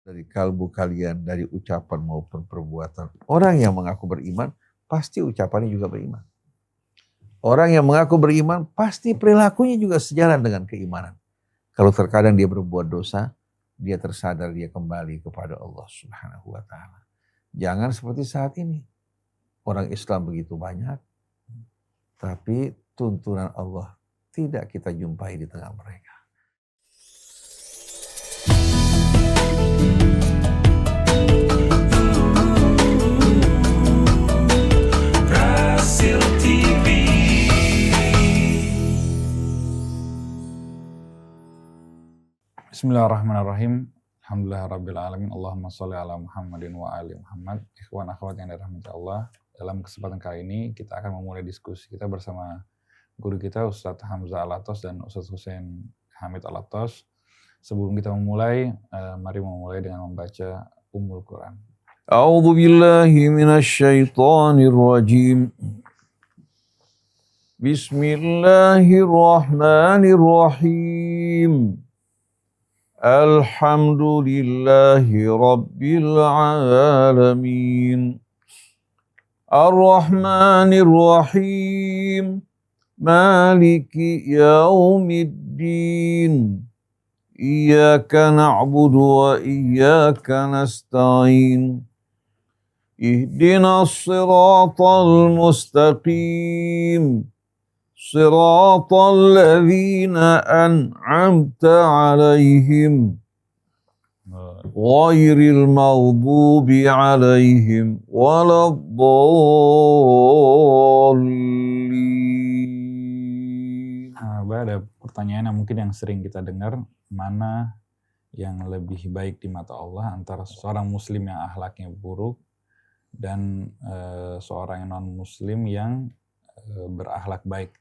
dari kalbu kalian, dari ucapan maupun perbuatan. Orang yang mengaku beriman, pasti ucapannya juga beriman. Orang yang mengaku beriman, pasti perilakunya juga sejalan dengan keimanan. Kalau terkadang dia berbuat dosa, dia tersadar, dia kembali kepada Allah Subhanahu wa Ta'ala. Jangan seperti saat ini. Orang Islam begitu banyak, tapi tuntunan Allah tidak kita jumpai di tengah mereka. Bismillahirrahmanirrahim. Alhamdulillahirrabbilalamin. Allahumma sholli ala Muhammadin wa ali Muhammad. Ikhwan akhwat yang dirahmati Allah. Dalam kesempatan kali ini kita akan memulai diskusi kita bersama guru kita Ustadz Hamzah Alatos dan Ustadz Hussein Hamid Alatos. Sebelum kita memulai, mari memulai dengan membaca Ummul Quran. A'udzu billahi minasyaitonir rajim. Bismillahirrahmanirrahim. Alhamdulillahi Rabbil Alamin. Ar-Rahmanir Rahim. Maliki Yaumiddin. Iyyaka na'budu wa iyyaka nasta'in. Ihdinas siratal mustaqim. Siratal ladzina an'amta 'alaihim ghairil maghdubi 'alaihim waladdallin. Ada pertanyaan yang mungkin yang sering kita dengar, mana yang lebih baik di mata Allah antara seorang muslim yang akhlaknya buruk dan seorang non muslim yang berakhlak baik?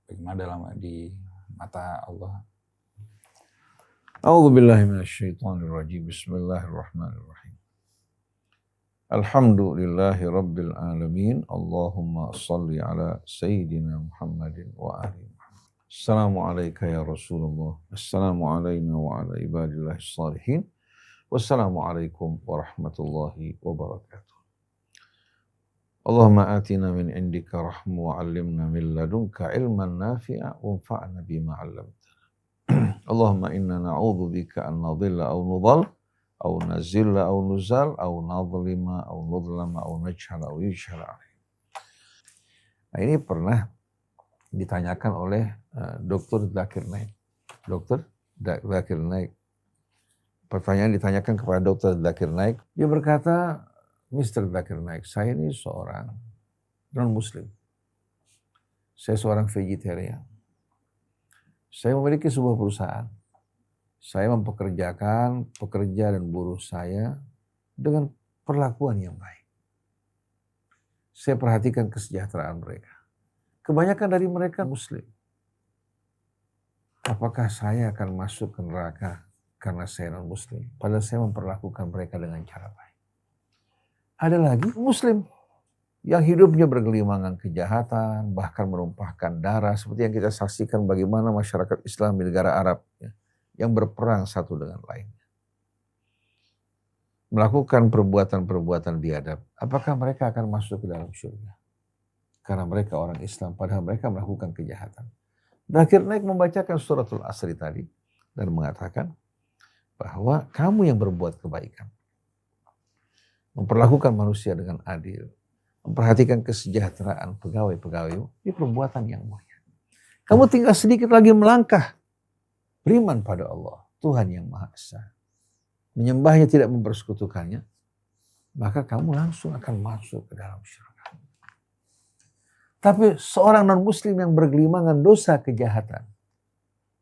Bagaimana dalam di mata Allah? A'udzu billahi minasyaitonir rajim. Bismillahirrahmanirrahim. Alhamdulillahi rabbil alamin. Allahumma shalli ala sayyidina Muhammadin wa ali Muhammad. Assalamu alayka ya Rasulullah. Assalamu alayna wa ala ibadillahis salihin. Wassalamu alaikum warahmatullahi wabarakatuh. Allahumma atina min indika rahmu wa 'allimna min ladunka ilman nafi'a wa anfa'na bima 'allamtana. Allahumma inna na'udzu bika an nadhilla aw nudhal aw nazilla aw nuzal aw nadhlima aw nudhlama aw najhala aw yujhala 'alaina. Nah, ini pernah ditanyakan oleh Dr. Zakir Naik. Dr. Zakir Naik. Pertanyaan ditanyakan kepada Dr. Zakir Naik. Dia berkata, Mr. Zakir Naik, saya ini seorang non-muslim. Saya seorang vegetarian. Saya memiliki sebuah perusahaan. Saya mempekerjakan pekerja dan buruh saya dengan perlakuan yang baik. Saya perhatikan kesejahteraan mereka. Kebanyakan dari mereka muslim. Apakah saya akan masuk ke neraka karena saya non-muslim? Padahal saya memperlakukan mereka dengan cara baik. Ada lagi muslim yang hidupnya bergelimangan kejahatan, bahkan menumpahkan darah, seperti yang kita saksikan bagaimana masyarakat Islam di negara Arab ya, yang berperang satu dengan lainnya. Melakukan perbuatan-perbuatan biadab. Apakah mereka akan masuk ke dalam surga? Karena mereka orang Islam, padahal mereka melakukan kejahatan. Zakir Naik membacakan suratul Asri tadi dan mengatakan bahwa kamu yang berbuat kebaikan, memperlakukan manusia dengan adil, memperhatikan kesejahteraan pegawai-pegawai, ini perbuatan yang mulia. Kamu tinggal sedikit lagi melangkah, beriman pada Allah, Tuhan yang Maha Esa, menyembahnya tidak mempersekutukannya, maka kamu langsung akan masuk ke dalam surga. Tapi seorang non-muslim yang bergelimangan dosa kejahatan,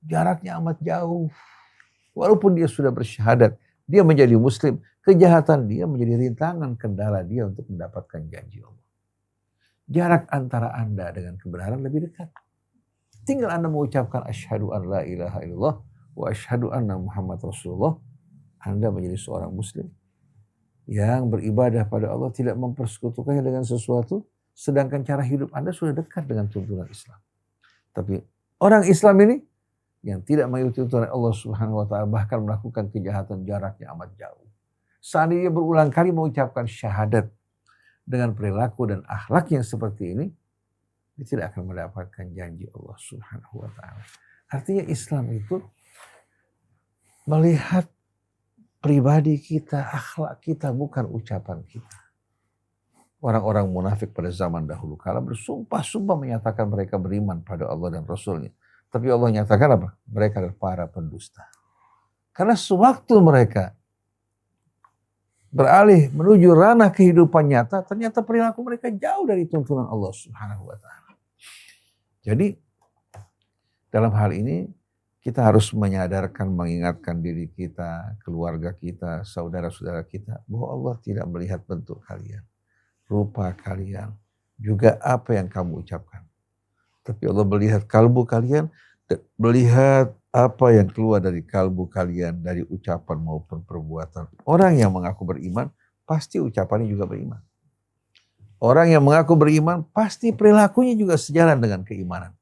jaraknya amat jauh, walaupun dia sudah bersyahadat, dia menjadi muslim, kejahatan dia menjadi rintangan kendala dia untuk mendapatkan janji Allah. Jarak antara Anda dengan kebenaran lebih dekat. Tinggal Anda mengucapkan asyhadu an la ilaha illallah wa asyhadu anna Muhammad Rasulullah. Anda menjadi seorang muslim yang beribadah pada Allah, tidak mempersekutukannya dengan sesuatu, sedangkan cara hidup Anda sudah dekat dengan tuntunan Islam. Tapi orang Islam ini yang tidak mengikuti tuntunan Allah Subhanahu wa taala, bahkan melakukan kejahatan jaraknya amat jauh. Seandainya berulang kali mengucapkan syahadat dengan perilaku dan akhlak yang seperti ini, dia tidak akan mendapatkan janji Allah Subhanahu wa taala. Artinya Islam itu melihat pribadi kita, akhlak kita, bukan ucapan kita. Orang-orang munafik pada zaman dahulu kala bersumpah-sumpah menyatakan mereka beriman pada Allah dan Rasulnya. Tapi Allah nyatakan apa? Mereka adalah para pendusta. Karena sewaktu mereka beralih menuju ranah kehidupan nyata, ternyata perilaku mereka jauh dari tuntunan Allah Subhanahu wa taala. Jadi dalam hal ini kita harus menyadarkan, mengingatkan diri kita, keluarga kita, saudara-saudara kita, bahwa Allah tidak melihat bentuk kalian, rupa kalian, juga apa yang kamu ucapkan. Tapi Allah melihat kalbu kalian, melihat apa yang keluar dari kalbu kalian, dari ucapan maupun perbuatan. Orang yang mengaku beriman, pasti ucapannya juga beriman. Orang yang mengaku beriman, pasti perilakunya juga sejalan dengan keimanan.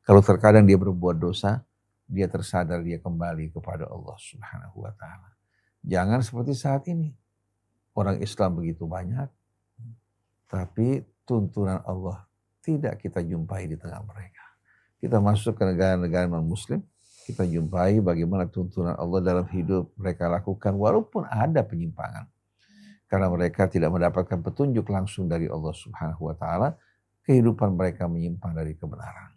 Kalau terkadang dia berbuat dosa, dia tersadar, dia kembali kepada Allah Subhanahu wa taala. Jangan seperti saat ini. Orang Islam begitu banyak, tapi tuntunan Allah tidak kita jumpai di tengah mereka. Kita masuk ke negara-negara non-muslim, kita jumpai bagaimana tuntunan Allah dalam hidup mereka lakukan walaupun ada penyimpangan. Karena mereka tidak mendapatkan petunjuk langsung dari Allah Subhanahu wa taala, kehidupan mereka menyimpang dari kebenaran.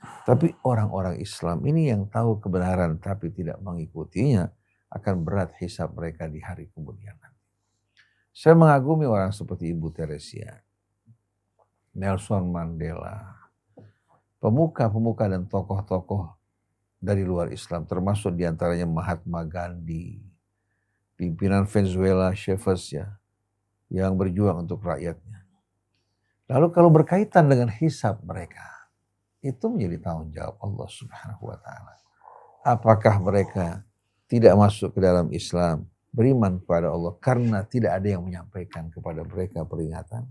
Tapi orang-orang Islam ini yang tahu kebenaran tapi tidak mengikutinya, akan berat hisab mereka di hari kemudian nanti. Saya mengagumi orang seperti Ibu Teresia, Nelson Mandela, pemuka-pemuka dan tokoh-tokoh dari luar Islam, termasuk diantaranya Mahatma Gandhi, pimpinan Venezuela Chavez ya, yang berjuang untuk rakyatnya. Lalu kalau berkaitan dengan hisab mereka, itu menjadi tanggung jawab Allah Subhanahu wa taala. Apakah mereka tidak masuk ke dalam Islam, beriman kepada Allah karena tidak ada yang menyampaikan kepada mereka peringatan?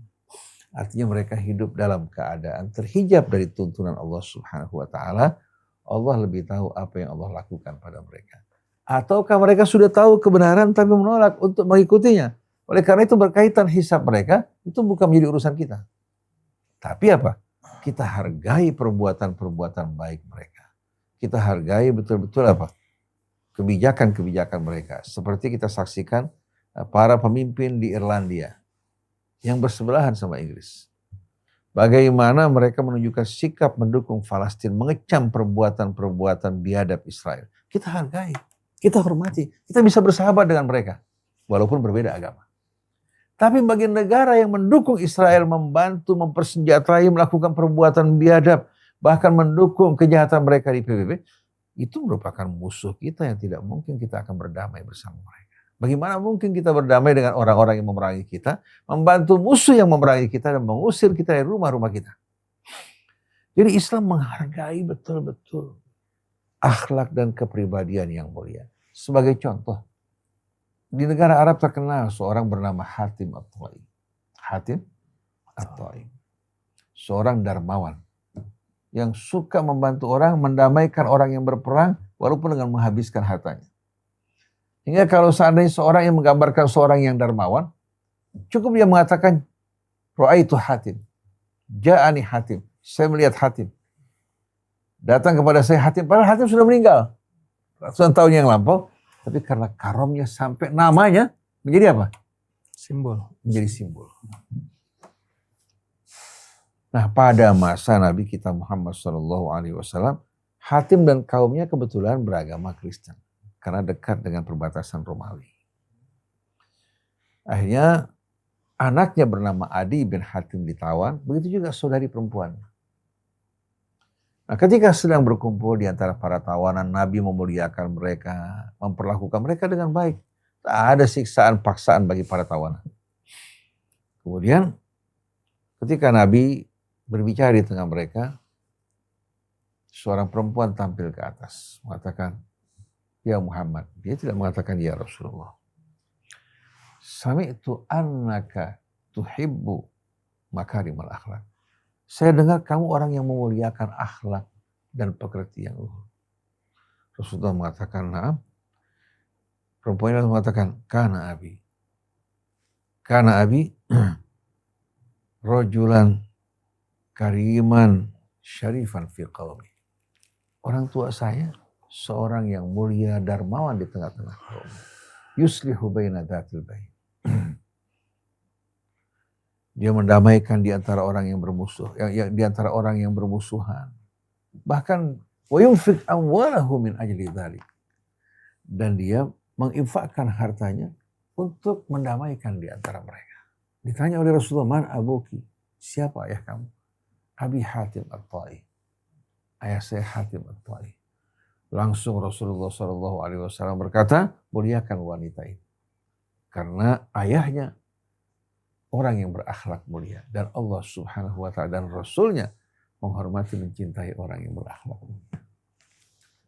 Artinya mereka hidup dalam keadaan terhijab dari tuntunan Allah Subhanahu wa taala. Allah lebih tahu apa yang Allah lakukan pada mereka. Ataukah mereka sudah tahu kebenaran tapi menolak untuk mengikutinya? Oleh karena itu berkaitan hisab mereka, itu bukan menjadi urusan kita. Tapi apa? Kita hargai perbuatan-perbuatan baik mereka. Kita hargai betul-betul apa? Kebijakan-kebijakan mereka. Seperti kita saksikan para pemimpin di Irlandia yang bersebelahan sama Inggris. Bagaimana mereka menunjukkan sikap mendukung Palestina, mengecam perbuatan-perbuatan biadab Israel. Kita hargai, kita hormati, kita bisa bersahabat dengan mereka. Walaupun berbeda agama. Tapi bagi negara yang mendukung Israel, membantu, mempersenjatai, melakukan perbuatan biadab, bahkan mendukung kejahatan mereka di PBB, itu merupakan musuh kita yang tidak mungkin kita akan berdamai bersama mereka. Bagaimana mungkin kita berdamai dengan orang-orang yang memerangi kita, membantu musuh yang memerangi kita dan mengusir kita dari rumah-rumah kita. Jadi Islam menghargai betul-betul akhlak dan kepribadian yang mulia. Sebagai contoh, di negara Arab terkenal seorang bernama Hatim At-Ta'i. Hatim At-Ta'i. Seorang dermawan yang suka membantu orang, mendamaikan orang yang berperang walaupun dengan menghabiskan hartanya. Hingga kalau seandainya seorang yang menggambarkan seorang yang dermawan, cukup dia mengatakan, Ra'aitu Hatim, Ja'ani Hatim, saya melihat Hatim. Datang kepada saya Hatim, padahal Hatim sudah meninggal ratusan tahun yang lampau. Tapi karena karomnya sampai namanya menjadi apa? Simbol. Menjadi simbol. Nah, pada masa Nabi kita Muhammad SAW, Hatim dan kaumnya kebetulan beragama Kristen. Karena dekat dengan perbatasan Romawi. Akhirnya anaknya bernama Adi bin Hatim ditawan, begitu juga saudari perempuannya. Nah, ketika sedang berkumpul di antara para tawanan, Nabi memuliakan mereka, memperlakukan mereka dengan baik. Tak ada siksaan, paksaan bagi para tawanan. Kemudian ketika Nabi berbicara di tengah mereka, seorang perempuan tampil ke atas, mengatakan, Ya Muhammad. Dia tidak mengatakan ya Rasulullah. Sami'tu annaka tuhibbu makarimal akhlak. Saya dengar kamu orang yang memuliakan akhlak dan pekerti yang luhur. Rasulullah mengatakan, "Na'am." Perempuan itu mengatakan, "Kana abi." Kana abi rajulan kariman syarifan fi qaumi. Orang tua saya seorang yang mulia dermawan di tengah-tengah kaum. Yuslihu baina dzatil bain. Dia mendamaikan di antara orang yang bermusuh, di antara orang yang bermusuhan. Bahkan wa yunfiq amwalahu min ajli dzalik. Dan dia menginfakkan hartanya untuk mendamaikan di antara mereka. Ditanya oleh Rasulullah, "Man abuki?" Siapa ayah kamu? Abi Hatim At-Tai. Ayah saya Hatim At-Tai. Langsung Rasulullah SAW berkata, muliakan wanita ini. Karena ayahnya orang yang berakhlak mulia. Dan Allah Subhanahu wa ta'ala dan Rasulnya menghormati, mencintai orang yang berakhlak mulia.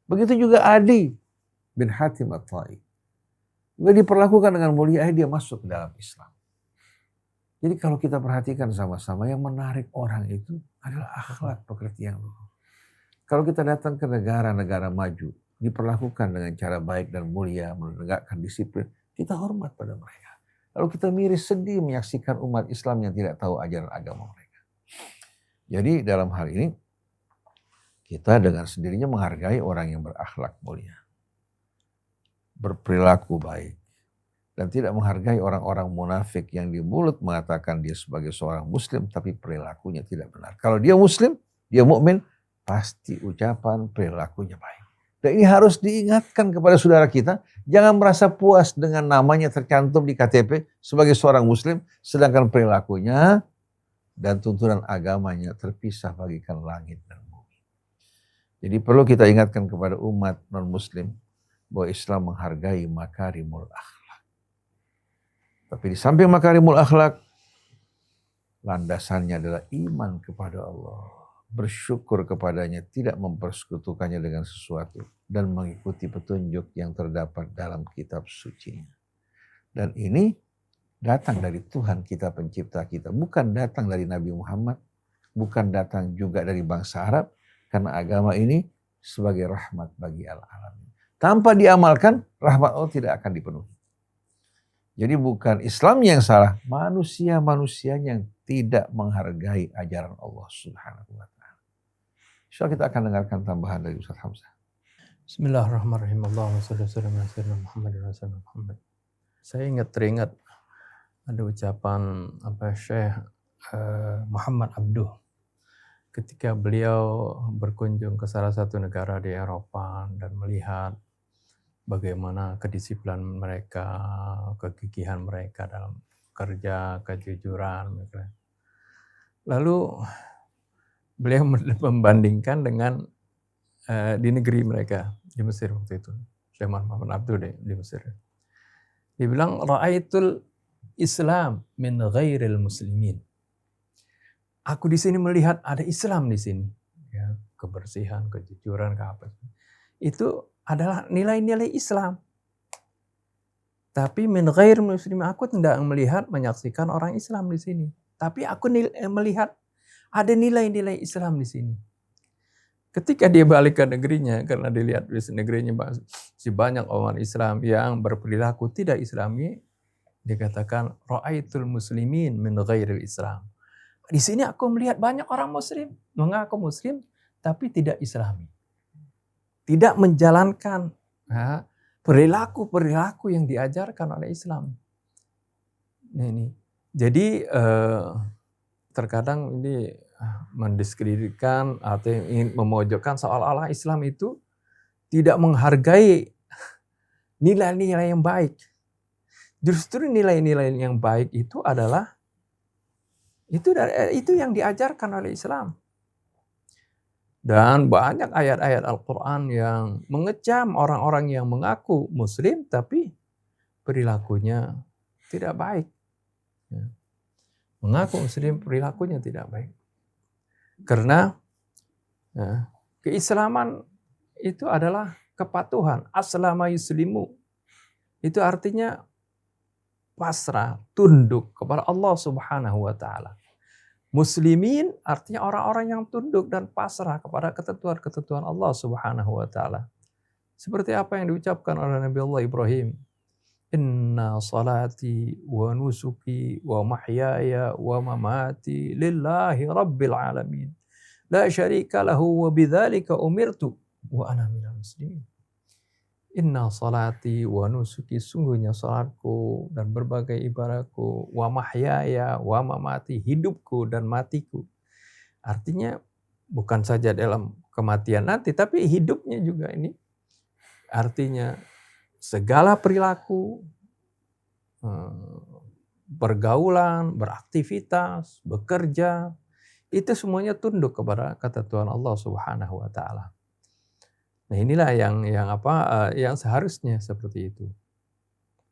Begitu juga Adi bin Hatim At-Tai. Juga diperlakukan dengan mulia, dia masuk ke dalam Islam. Jadi kalau kita perhatikan sama-sama, yang menarik orang itu adalah akhlak pekerti yang luhur. Kalau kita datang ke negara-negara maju, diperlakukan dengan cara baik dan mulia, menegakkan disiplin, kita hormat pada mereka. Lalu kita miris sedih menyaksikan umat Islam yang tidak tahu ajaran agama mereka. Jadi dalam hal ini, kita dengan sendirinya menghargai orang yang berakhlak mulia, berperilaku baik, dan tidak menghargai orang-orang munafik yang di mulut mengatakan dia sebagai seorang muslim tapi perilakunya tidak benar. Kalau dia muslim, dia mukmin, pasti ucapan perilakunya baik. Dan ini harus diingatkan kepada saudara kita, jangan merasa puas dengan namanya tercantum di KTP sebagai seorang muslim, sedangkan perilakunya dan tuntunan agamanya terpisah bagikan langit dan bumi. Jadi perlu kita ingatkan kepada umat non-muslim bahwa Islam menghargai makarimul akhlak. Tapi di samping makarimul akhlak, landasannya adalah iman kepada Allah, bersyukur kepadanya, tidak mempersekutukannya dengan sesuatu, dan mengikuti petunjuk yang terdapat dalam kitab suci. Dan ini datang dari Tuhan kita, pencipta kita, bukan datang dari Nabi Muhammad, bukan datang juga dari bangsa Arab, karena agama ini sebagai rahmat bagi al-alamin. Tanpa diamalkan, rahmat Allah tidak akan dipenuhi. Jadi bukan Islam yang salah, manusia-manusia yang tidak menghargai ajaran Allah Subhanahu wa ta'ala. Insya kita akan dengarkan tambahan dari Ustaz Hamzah. Bismillahirrahmanirrahim. Allahumma shalli wa sallim ala sayyidina Muhammad. Saya teringat ada ucapan Syekh Muhammad Abduh ketika beliau berkunjung ke salah satu negara di Eropa dan melihat bagaimana kedisiplinan mereka, kegigihan mereka dalam kerja, kejujuran mereka. Lalu beliau membandingkan dengan di negeri mereka di Mesir waktu itu, Syekh Muhammad Abduh di Mesir. Dia bilang, "Ra'aitul Islam min ghairil muslimin." Aku di sini melihat ada Islam di sini, ya, kebersihan, kejujuran, itu adalah nilai-nilai Islam. Tapi min ghair muslim, aku tidak melihat, menyaksikan orang Islam di sini. Tapi aku melihat ada nilai-nilai Islam di sini. Ketika dia balik ke negerinya, karena dilihat di negerinya masih banyak orang Islam yang berperilaku tidak Islami, dia katakan, "Ra'aitul muslimin min ghairil Islam." Di sini aku melihat banyak orang Muslim, mengaku Muslim, tapi tidak Islami. Tidak menjalankan perilaku-perilaku yang diajarkan oleh Islam. Ini. Jadi terkadang ini mendiskreditkan atau ingin memojokkan seolah-olah Islam itu tidak menghargai nilai-nilai yang baik. Justru nilai-nilai yang baik itu adalah itu yang diajarkan oleh Islam. Dan banyak ayat-ayat Al-Quran yang mengecam orang-orang yang mengaku Muslim tapi perilakunya tidak baik. Mengaku Muslim, perilakunya tidak baik. Karena keislaman itu adalah kepatuhan. Aslama yuslimu. Itu artinya pasrah, tunduk kepada Allah Subhanahu wa ta'ala. Muslimin artinya orang-orang yang tunduk dan pasrah kepada ketentuan-ketentuan Allah Subhanahu wa ta'ala. Seperti apa yang diucapkan oleh Nabi Allah Ibrahim. Inna salati wa nusuki wa mahyaya wa mamati lillahi rabbil alamin. La syarika lahu wa bidzalika umirtu wa ana minal muslimin. Inna salati wa nusuki, sungguhnya salatku dan berbagai ibadahku, wa mahyaya wa mamati, hidupku dan matiku. Artinya bukan saja dalam kematian nanti, tapi hidupnya juga ini. Artinya segala perilaku, pergaulan, beraktivitas, bekerja, itu semuanya tunduk kepada kata Tuhan Allah Subhanahu wa taala. Nah, inilah yang seharusnya seperti itu.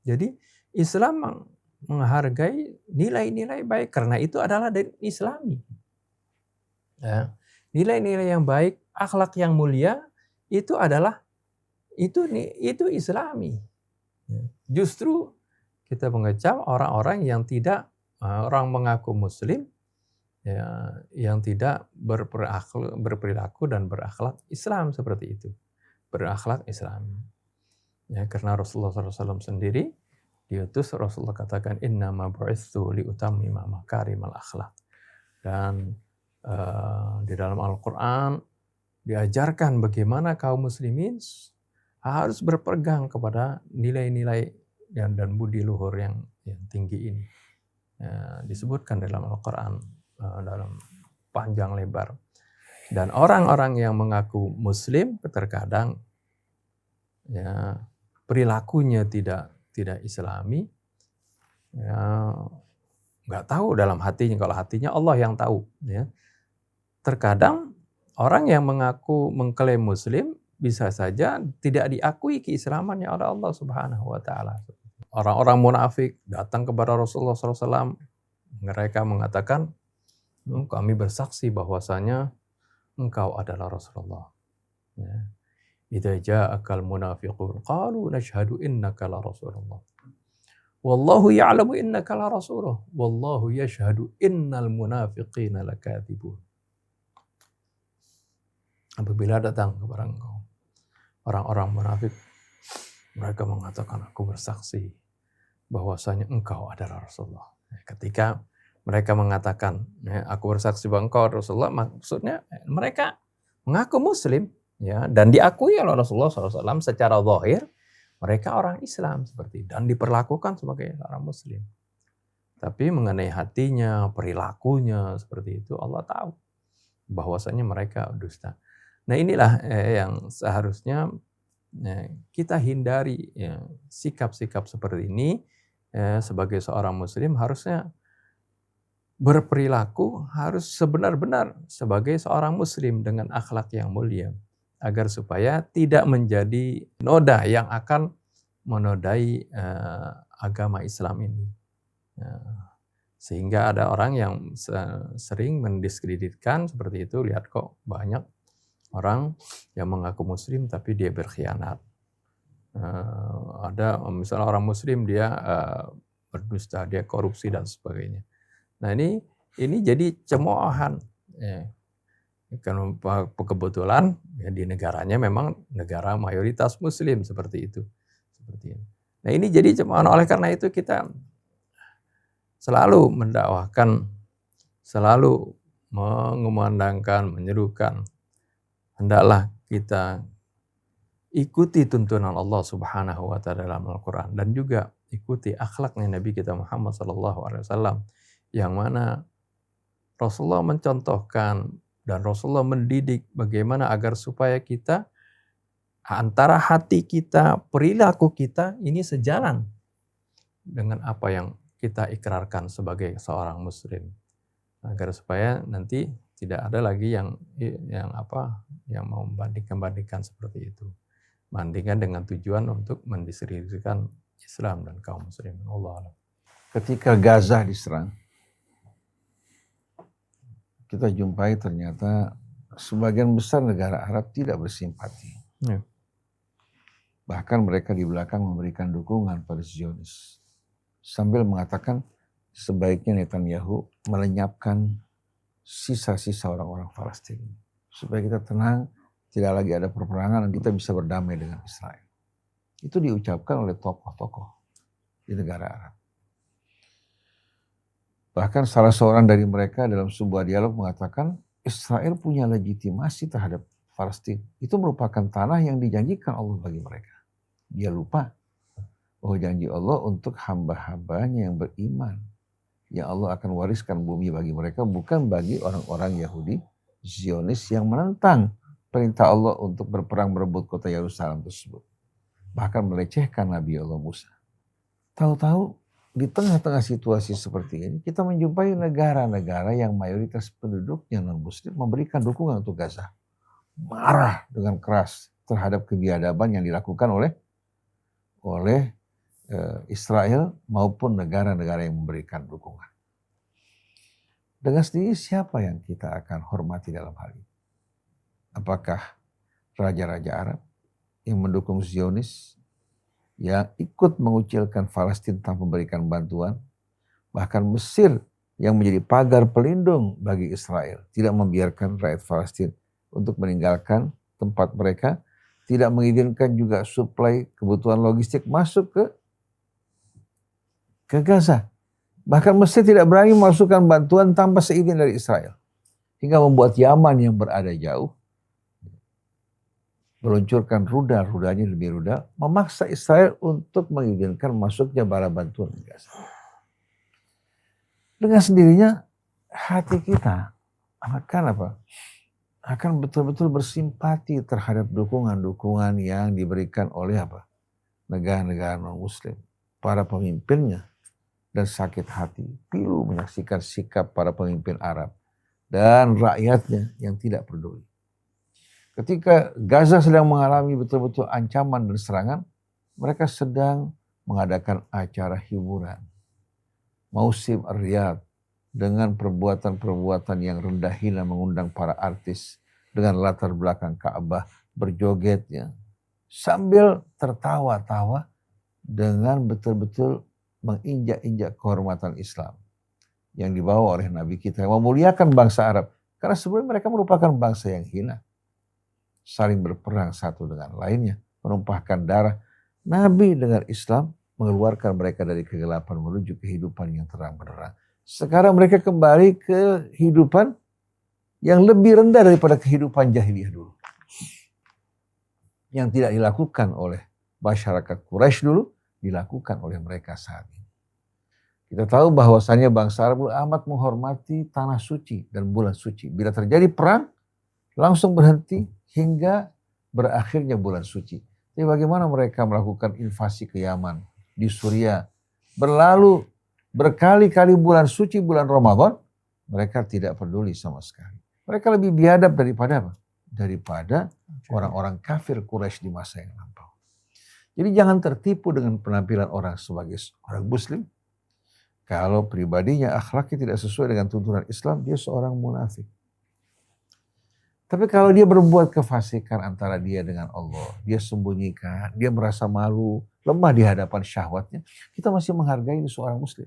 Jadi Islam menghargai nilai-nilai baik karena itu adalah dari Islami. Ya. Nilai-nilai yang baik, akhlak yang mulia itu adalah itu Islami. Justru kita mengecam orang-orang yang tidak orang mengaku Muslim, ya, yang tidak berperilaku dan berakhlak Islam seperti itu, berakhlak Islami. Ya, karena Rasulullah SAW sendiri diutus, Rasulullah katakan innama bu'itsu liutammima makarimal akhlak. Dan di dalam Al-Quran diajarkan bagaimana kaum muslimin harus berpegang kepada nilai-nilai dan budi luhur yang tinggi ini. Disebutkan dalam Al-Quran dalam panjang lebar. Dan orang-orang yang mengaku muslim terkadang ya perilakunya tidak Islami, ya nggak tahu dalam hatinya, kalau hatinya Allah yang tahu. Ya. Terkadang orang yang mengaku mengklaim muslim bisa saja tidak diakui keislamannya oleh Allah Subhanahu wa taala. Orang-orang munafik datang kepada Rasulullah SAW, mereka mengatakan, kami bersaksi bahwasanya engkau adalah Rasulullah. Ya. Idza ja'akal munafiqun qalu nashhadu innaka la Rasulullah. Wallahu ya'lamu innaka la rasuluh. Wallahu yashhadu innal munafiqina lakadzibun. Apabila datang kepada engkau orang-orang munafik, mereka mengatakan, aku bersaksi bahwasanya engkau adalah Rasulullah. Ketika mereka mengatakan, aku bersaksi bahwa engkau Rasulullah, maksudnya mereka mengaku muslim, ya, dan diakui oleh Rasulullah SAW secara zahir, mereka orang Islam seperti itu, dan diperlakukan sebagai orang muslim. Tapi mengenai hatinya, perilakunya seperti itu, Allah tahu bahwasanya mereka dusta. Nah, inilah yang seharusnya kita hindari, ya, sikap-sikap seperti ini. Sebagai seorang muslim harusnya berperilaku harus sebenar-benar sebagai seorang muslim dengan akhlak yang mulia, agar supaya tidak menjadi noda yang akan menodai agama Islam ini. Sehingga ada orang yang sering mendiskreditkan seperti itu. Lihat kok banyak orang yang mengaku muslim tapi dia berkhianat. Ada misalnya orang muslim dia berdusta, dia korupsi dan sebagainya. Nah, ini jadi cemoohan. Ya. Karena kebetulan ya, di negaranya memang negara mayoritas muslim seperti itu. Seperti ini. Nah, ini jadi cemoohan. Oleh karena itu kita selalu mendakwahkan, selalu mengumandangkan, menyerukan, hendaklah kita ikuti tuntunan Allah Subhanahu wa taala dalam Al-Qur'an, dan juga ikuti akhlaknya Nabi kita Muhammad SAW, yang mana Rasulullah mencontohkan dan Rasulullah mendidik bagaimana agar supaya kita antara hati kita, perilaku kita ini sejalan dengan apa yang kita ikrarkan sebagai seorang muslim, agar supaya nanti tidak ada lagi yang mau membandingkan seperti itu. Bandingkan dengan tujuan untuk mendiskreditkan Islam dan kaum muslimin. Allah a'lam. Ketika Gaza diserang, kita jumpai ternyata sebagian besar negara Arab tidak bersimpati. Ya. Bahkan mereka di belakang memberikan dukungan pada Zionis. Sambil mengatakan sebaiknya Netanyahu melenyapkan sisa-sisa orang-orang Palestina. Supaya kita tenang, tidak lagi ada peperangan dan kita bisa berdamai dengan Israel. Itu diucapkan oleh tokoh-tokoh di negara Arab. Bahkan salah seorang dari mereka dalam sebuah dialog mengatakan Israel punya legitimasi terhadap Palestina. Itu merupakan tanah yang dijanjikan Allah bagi mereka. Dia lupa bahwa janji Allah untuk hamba-hambanya yang beriman. Yang Allah akan wariskan bumi bagi mereka, bukan bagi orang-orang Yahudi Zionis yang menentang perintah Allah untuk berperang merebut kota Yerusalem tersebut. Bahkan melecehkan Nabi Allah Musa. Tahu-tahu di tengah-tengah situasi seperti ini, kita menjumpai negara-negara yang mayoritas penduduknya non-muslim memberikan dukungan untuk Gaza. Marah dengan keras terhadap kebiadaban yang dilakukan oleh Israel maupun negara-negara yang memberikan dukungan. Dengan sendiri siapa yang kita akan hormati dalam hal ini? Apakah raja-raja Arab yang mendukung Zionis, yang ikut mengucilkan Palestina tanpa memberikan bantuan, bahkan Mesir yang menjadi pagar pelindung bagi Israel, tidak membiarkan rakyat Palestina untuk meninggalkan tempat mereka, tidak mengizinkan juga suplai kebutuhan logistik masuk ke Gaza. Bahkan Mesir tidak berani memasukkan bantuan tanpa seizin dari Israel. Hingga membuat Yaman yang berada jauh meluncurkan rudal-rudalnya lebih rudal, memaksa Israel untuk mengizinkan masuknya bala bantuan ke Gaza. Dengan sendirinya hati kita akan betul-betul bersimpati terhadap dukungan-dukungan yang diberikan oleh negara-negara non-muslim, para pemimpinnya, dan sakit hati pilu menyaksikan sikap para pemimpin Arab dan rakyatnya yang tidak peduli. Ketika Gaza sedang mengalami betul-betul ancaman dan serangan, mereka sedang mengadakan acara hiburan, Mausim Riyadh, dengan perbuatan-perbuatan yang rendah hina, mengundang para artis dengan latar belakang Ka'bah berjogetnya, sambil tertawa-tawa dengan betul-betul menginjak-injak kehormatan Islam yang dibawa oleh Nabi kita, yang memuliakan bangsa Arab. Karena sebelumnya mereka merupakan bangsa yang hina, saling berperang satu dengan lainnya, menumpahkan darah. Nabi dengan Islam mengeluarkan mereka dari kegelapan menuju kehidupan yang terang benderang. Sekarang mereka kembali ke kehidupan yang lebih rendah daripada kehidupan jahiliyah dulu, yang tidak dilakukan oleh masyarakat Quraisy dulu, dilakukan oleh mereka saat ini. Kita tahu bahwasannya bangsa Arab amat menghormati tanah suci dan bulan suci. Bila terjadi perang, langsung berhenti hingga berakhirnya bulan suci. Tapi bagaimana mereka melakukan invasi ke Yaman, di Suriah, berlalu berkali-kali bulan suci, bulan Ramadan, mereka tidak peduli sama sekali. Mereka lebih biadab daripada orang-orang kafir Quraisy di masa yang lampau. Jadi jangan tertipu dengan penampilan orang sebagai orang muslim. Kalau pribadinya akhlaknya tidak sesuai dengan tuntunan Islam, dia seorang munafik. Tapi kalau dia berbuat kefasikan antara dia dengan Allah, dia sembunyikan, dia merasa malu, lemah di hadapan syahwatnya, kita masih menghargai seorang muslim.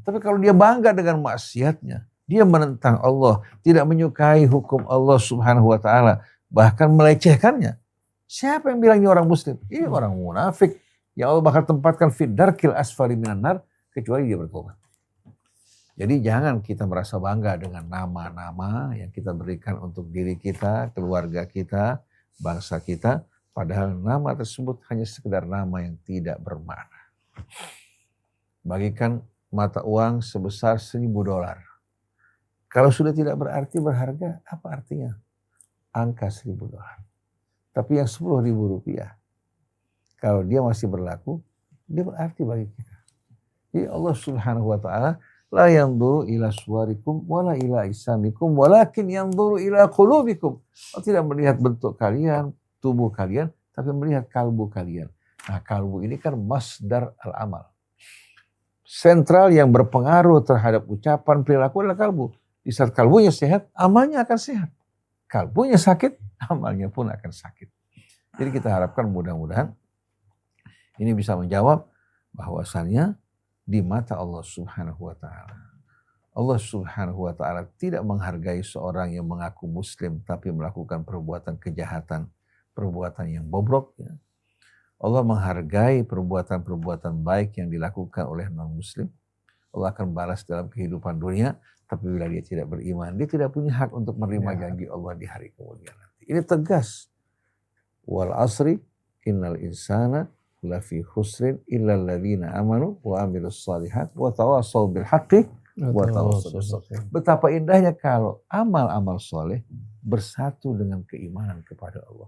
Tapi kalau dia bangga dengan maksiatnya, dia menentang Allah, tidak menyukai hukum Allah Subhanahu wa taala, bahkan melecehkannya, siapa yang bilang ini orang muslim? Ini orang munafik. Ya Allah bakal tempatkan fid darkil asfali minan nar, kecuali dia bertobat. Jadi jangan kita merasa bangga dengan nama-nama yang kita berikan untuk diri kita, keluarga kita, bangsa kita. Padahal nama tersebut hanya sekedar nama yang tidak bermakna. Bagikan mata uang sebesar $1.000. Kalau sudah tidak berharga, apa artinya? Angka $1.000. Tapi yang $10.000, kalau dia masih berlaku, dia berarti bagi kita. Jadi Allah Subhanahu wa taala la yanzuru ila suwarikum wala ila isamikum walakin yanzuru ila qulubikum. Allah tidak melihat bentuk kalian, tubuh kalian, tapi melihat kalbu kalian. Nah, kalbu ini kan masdar al-amal. Sentral yang berpengaruh terhadap ucapan perilaku adalah kalbu. Di saat kalbunya sehat, amalnya akan sehat. Kalbunya sakit, amalnya pun akan sakit. Jadi kita harapkan mudah-mudahan ini bisa menjawab bahwasannya di mata Allah Subhanahu wa taala, Allah Subhanahu wa taala tidak menghargai seorang yang mengaku muslim tapi melakukan perbuatan kejahatan, perbuatan yang bobrok. Ya. Allah menghargai perbuatan-perbuatan baik yang dilakukan oleh non-muslim. Allah akan balas dalam kehidupan dunia, tapi bila dia tidak beriman, dia tidak punya hak untuk menerima janji Allah di hari kemudian nanti. Ini tegas. Wal asri innal insana lafi khusrin illal ladzina amanu wa amilus shalihat wa tawassaw bil haqqi wa tawassaw bis sabr. Betapa indahnya kalau amal-amal soleh bersatu dengan keimanan kepada Allah.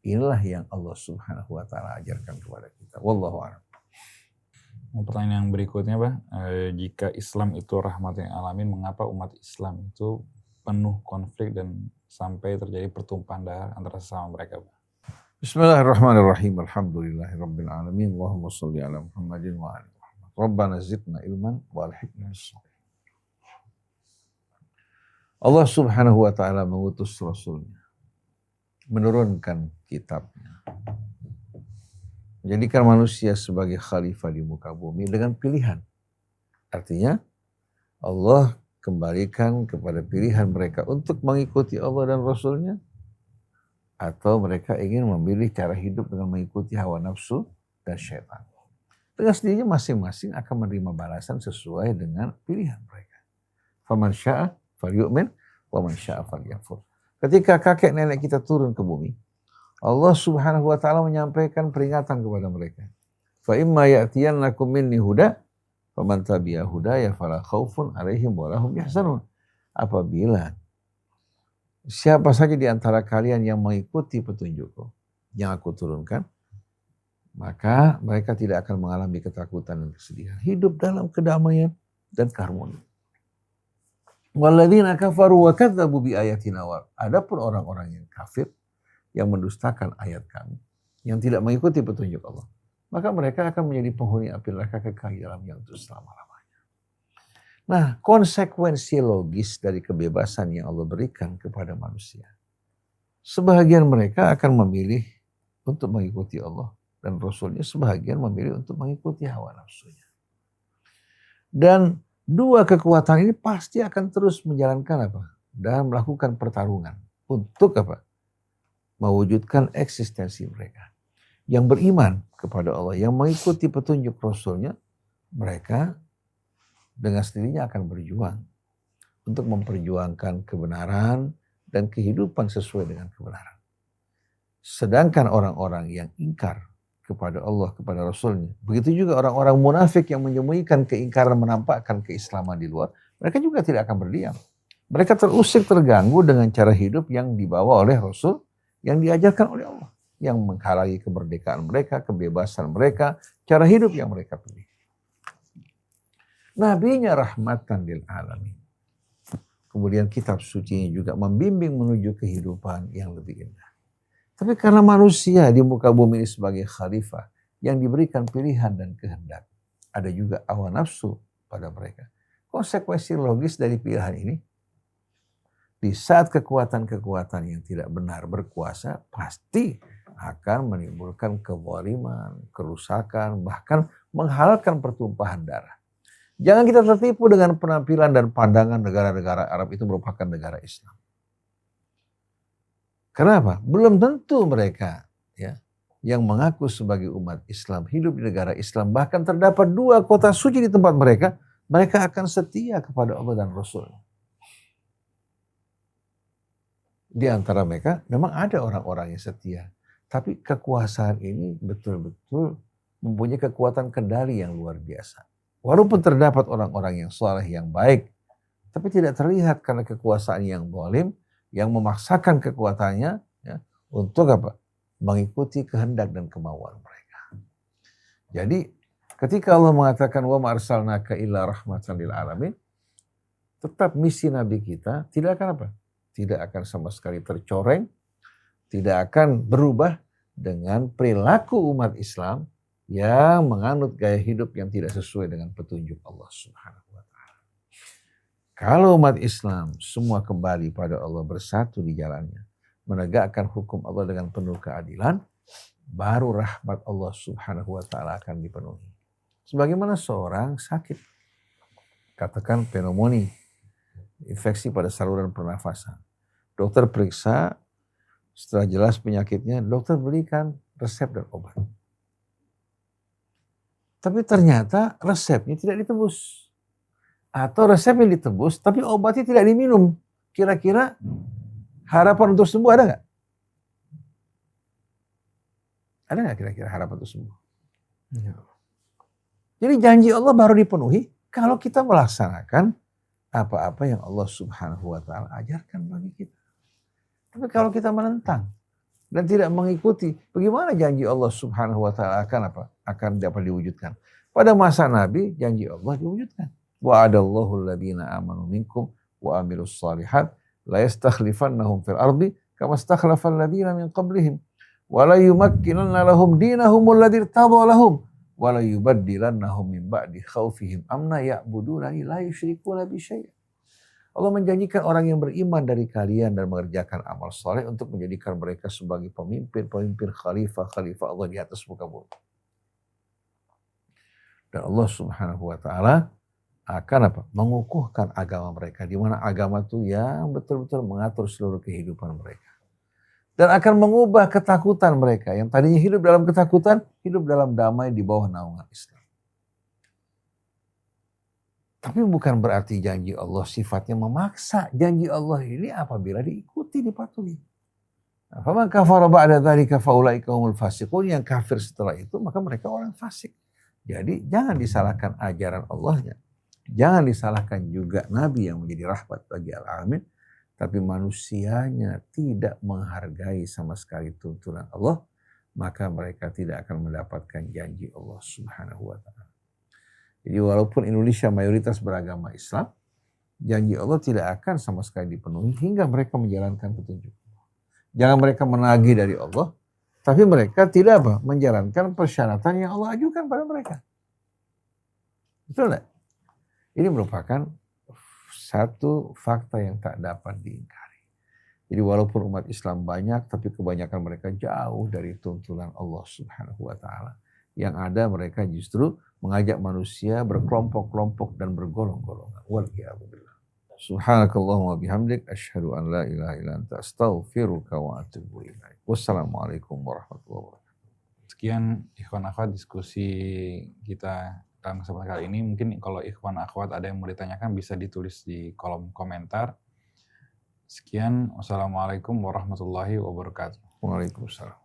Inilah yang Allah Subhanahu wa taala ajarkan kepada kita. Wallahu a'lam. Pertanyaan yang berikutnya, Pak, jika Islam itu rahmatul alamin, mengapa umat Islam itu penuh konflik dan sampai terjadi pertumpahan darah antara sesama mereka, Pak? Bismillahirrahmanirrahim. Alhamdulillahirabbil alamin. Allahumma shalli ala Muhammadin wa ali Muhammad. Rabbana zidna ilman wa alhiqna bis-shalihin. Allah Subhanahu wa taala mengutus rasulnya, menurunkan kitabnya, menjadikan manusia sebagai khalifah di muka bumi dengan pilihan. Artinya Allah kembalikan kepada pilihan mereka untuk mengikuti Allah dan Rasulnya, atau mereka ingin memilih cara hidup dengan mengikuti hawa nafsu dan syaitan. Dengan sendirinya masing-masing akan menerima balasan sesuai dengan pilihan mereka. Faman syaa falyu'min wa man syaa falyakfur. Ketika kakek nenek kita turun ke bumi, Allah Subhanahu wa taala menyampaikan peringatan kepada mereka. Fa imma ya'tiyannakum minni huda faman tabi'a hudaya fala khaufun 'alaihim wa lahum yahzanun. Apabila siapa saja di antara kalian yang mengikuti petunjukku yang aku turunkan, maka mereka tidak akan mengalami ketakutan dan kesedihan. Hidup dalam kedamaian dan keharmonian. Walladzina kafaru wa kadzdzabu bi ayatina wa. Adapun orang-orang yang kafir yang mendustakan ayat kami, yang tidak mengikuti petunjuk Allah, maka mereka akan menjadi penghuni api neraka kekal dalam yang itu selama-lamanya. Nah, konsekuensi logis dari kebebasan yang Allah berikan kepada manusia, sebahagian mereka akan memilih untuk mengikuti Allah dan Rasulnya, sebahagian memilih untuk mengikuti hawa nafsunya. Dan dua kekuatan ini pasti akan terus menjalankan apa? Dan melakukan pertarungan untuk apa? Mewujudkan eksistensi mereka. Yang beriman kepada Allah, yang mengikuti petunjuk Rasulnya, mereka dengan sendirinya akan berjuang untuk memperjuangkan kebenaran dan kehidupan sesuai dengan kebenaran. Sedangkan orang-orang yang ingkar kepada Allah, kepada Rasulnya, begitu juga orang-orang munafik yang menyembunyikan keingkaran, menampakkan keislaman di luar, mereka juga tidak akan berdiam. Mereka terusik, terganggu dengan cara hidup yang dibawa oleh Rasul, yang diajarkan oleh Allah, yang menghalangi kemerdekaan mereka, kebebasan mereka, cara hidup yang mereka pilih. Nabinya rahmatan lil alamin. Kemudian kitab sucinya juga membimbing menuju kehidupan yang lebih indah. Tapi karena manusia di muka bumi ini sebagai khalifah yang diberikan pilihan dan kehendak, ada juga hawa nafsu pada mereka. Konsekuensi logis dari pilihan ini, di saat kekuatan-kekuatan yang tidak benar berkuasa, pasti akan menimbulkan kezaliman, kerusakan, bahkan menghalalkan pertumpahan darah. Jangan kita tertipu dengan penampilan dan pandangan negara-negara Arab itu merupakan negara Islam. Kenapa? Belum tentu mereka ya yang mengaku sebagai umat Islam hidup di negara Islam, bahkan terdapat 2 kota suci di tempat mereka, mereka akan setia kepada Allah dan Rasul. Di antara mereka memang ada orang-orang yang setia, tapi kekuasaan ini betul-betul mempunyai kekuatan kendali yang luar biasa. Walaupun terdapat orang-orang yang saleh, yang baik, tapi tidak terlihat karena kekuasaan yang zalim, yang memaksakan kekuatannya ya, untuk apa? Mengikuti kehendak dan kemauan mereka. Jadi ketika Allah mengatakan wa ma arsalnaka illa rahmatan lil alamin, tetap misi Nabi kita tidak akan apa? Tidak akan sama sekali tercoreng, tidak akan berubah dengan perilaku umat Islam yang menganut gaya hidup yang tidak sesuai dengan petunjuk Allah Subhanahu wa taala. Kalau umat Islam semua kembali pada Allah, bersatu di jalannya, menegakkan hukum Allah dengan penuh keadilan, baru rahmat Allah Subhanahu wa taala akan dipenuhi. Sebagaimana seorang sakit, katakan pneumonia, infeksi pada saluran pernafasan. Dokter periksa, setelah jelas penyakitnya, dokter berikan resep dan obat. Tapi ternyata resepnya tidak ditebus. Atau resepnya ditebus, tapi obatnya tidak diminum. Kira-kira harapan untuk sembuh ada nggak? Ada nggak kira-kira harapan untuk sembuh? Ya. Jadi janji Allah baru dipenuhi kalau kita melaksanakan apa-apa yang Allah Subhanahu wa Ta'ala ajarkan bagi kita. Tapi kalau kita menentang dan tidak mengikuti, bagaimana janji Allah Subhanahu wa Ta'ala akan dapat diwujudkan? Pada masa Nabi, janji Allah diwujudkan. Wa'adallahu alladhina amanu minkum wa amilus salihat la yastakhlifannahum fil ardi kama istakhlafal ladhina min qablihim wa la yumakkinanna lahum dinahum alladhi irtadha lahum wa la yubaddilannahum min ba'di khawfihim amna ya'budunani la yusyrikuna bi syai'. Allah menjanjikan orang yang beriman dari kalian dan mengerjakan amal soleh untuk menjadikan mereka sebagai pemimpin khalifah Allah di atas muka bumi. Dan Allah Subhanahu wa Ta'ala akan mengukuhkan agama mereka, di mana agama itu yang betul-betul mengatur seluruh kehidupan mereka. Dan akan mengubah ketakutan mereka yang tadinya hidup dalam ketakutan, hidup dalam damai di bawah naungan Islam. Tapi bukan berarti janji Allah sifatnya memaksa. Janji Allah ini apabila diikuti, dipatuhi. Faman kafara ba'da dzalika faulaika humul fasiqun. Yang kafir setelah itu maka mereka orang fasik. Jadi jangan disalahkan ajaran Allahnya. Jangan disalahkan juga Nabi yang menjadi rahmat bagi al-alamin. Tapi manusianya tidak menghargai sama sekali tuntunan Allah. Maka mereka tidak akan mendapatkan janji Allah Subhanahu wa Ta'ala. Jadi walaupun Indonesia mayoritas beragama Islam, janji Allah tidak akan sama sekali dipenuhi hingga mereka menjalankan petunjuk. Jangan mereka menagih dari Allah, tapi mereka tidak menjalankan persyaratan yang Allah ajukan pada mereka. Betul tidak? Ini merupakan satu fakta yang tak dapat diingkari. Jadi walaupun umat Islam banyak, tapi kebanyakan mereka jauh dari tuntunan Allah Subhanahu wa Ta'ala. Yang ada mereka justru mengajak manusia berkelompok-kelompok dan bergolong-golongan. Waliyahumillah. Subhanakallahumma bihamdik. Asyhadu an la ilaha illa anta astaghfiruka wa atubu ilaik. Wassalamualaikum warahmatullahi wabarakatuh. Sekian ikhwan akhwat diskusi kita dalam kesempatan kali ini. Mungkin kalau ikhwan akhwat ada yang mau ditanyakan bisa ditulis di kolom komentar. Sekian. Wassalamualaikum warahmatullahi wabarakatuh. Waalaikumsalam.